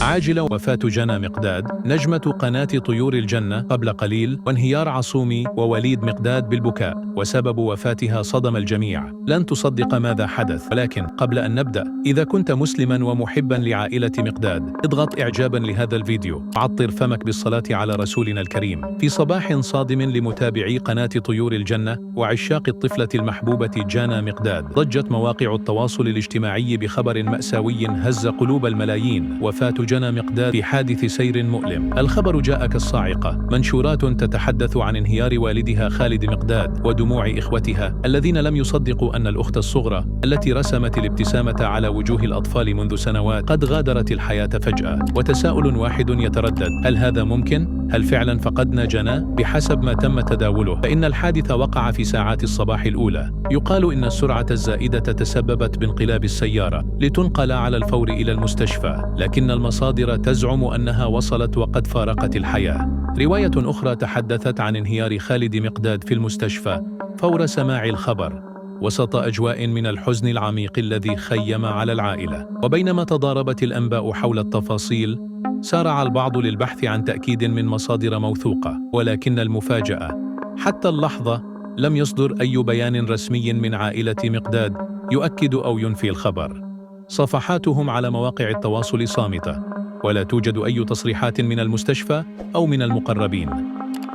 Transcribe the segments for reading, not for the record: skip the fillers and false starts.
عاجلة وفاة جنى مقداد نجمة قناة طيور الجنة قبل قليل، وانهيار عصومي ووليد مقداد بالبكاء، وسبب وفاتها صدم الجميع. لن تصدق ماذا حدث، ولكن قبل أن نبدأ، إذا كنت مسلما ومحبا لعائلة مقداد، اضغط إعجابا لهذا الفيديو، عطر فمك بالصلاة على رسولنا الكريم. في صباح صادم لمتابعي قناة طيور الجنة وعشاق الطفلة المحبوبة جانا مقداد، ضجت مواقع التواصل الاجتماعي بخبر مأساوي هز قلوب الملايين: وفاة جنى مقداد في حادث سير مؤلم. الخبر جاء كالصاعقة، منشورات تتحدث عن انهيار والدها خالد مقداد ودموع إخوتها الذين لم يصدقوا أن الأخت الصغرى التي رسمت الابتسامة على وجوه الأطفال منذ سنوات قد غادرت الحياة فجأة. وتساؤل واحد يتردد: هل هذا ممكن؟ هل فعلا فقدنا جنى؟ بحسب ما تم تداوله، فإن الحادث وقع في ساعات الصباح الأولى. يقال إن السرعة الزائدة تسببت بانقلاب السيارة لتنقل على الفور إلى المستشفى، لكن المصادر تزعم أنها وصلت وقد فارقت الحياة. رواية أخرى تحدثت عن انهيار خالد مقداد في المستشفى فور سماع الخبر، وسط أجواء من الحزن العميق الذي خيم على العائلة. وبينما تضاربت الأنباء حول التفاصيل، سارع البعض للبحث عن تأكيد من مصادر موثوقة، ولكن المفاجأة: حتى اللحظة لم يصدر أي بيان رسمي من عائلة مقداد يؤكد أو ينفي الخبر. صفحاتهم على مواقع التواصل صامتة، ولا توجد أي تصريحات من المستشفى أو من المقربين.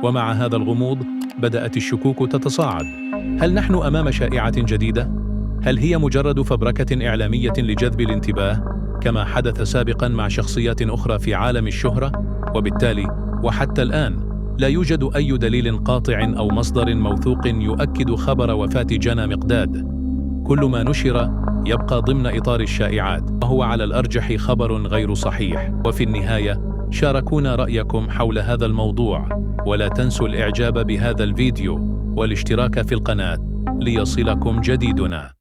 ومع هذا الغموض بدأت الشكوك تتصاعد. هل نحن أمام شائعة جديدة؟ هل هي مجرد فبركة إعلامية لجذب الانتباه كما حدث سابقا مع شخصيات أخرى في عالم الشهرة؟ وبالتالي وحتى الآن لا يوجد أي دليل قاطع أو مصدر موثوق يؤكد خبر وفاة جنى مقداد. كل ما نشر يبقى ضمن إطار الشائعات، وهو على الأرجح خبر غير صحيح. وفي النهاية شاركونا رأيكم حول هذا الموضوع، ولا تنسوا الإعجاب بهذا الفيديو والاشتراك في القناة ليصلكم جديدنا.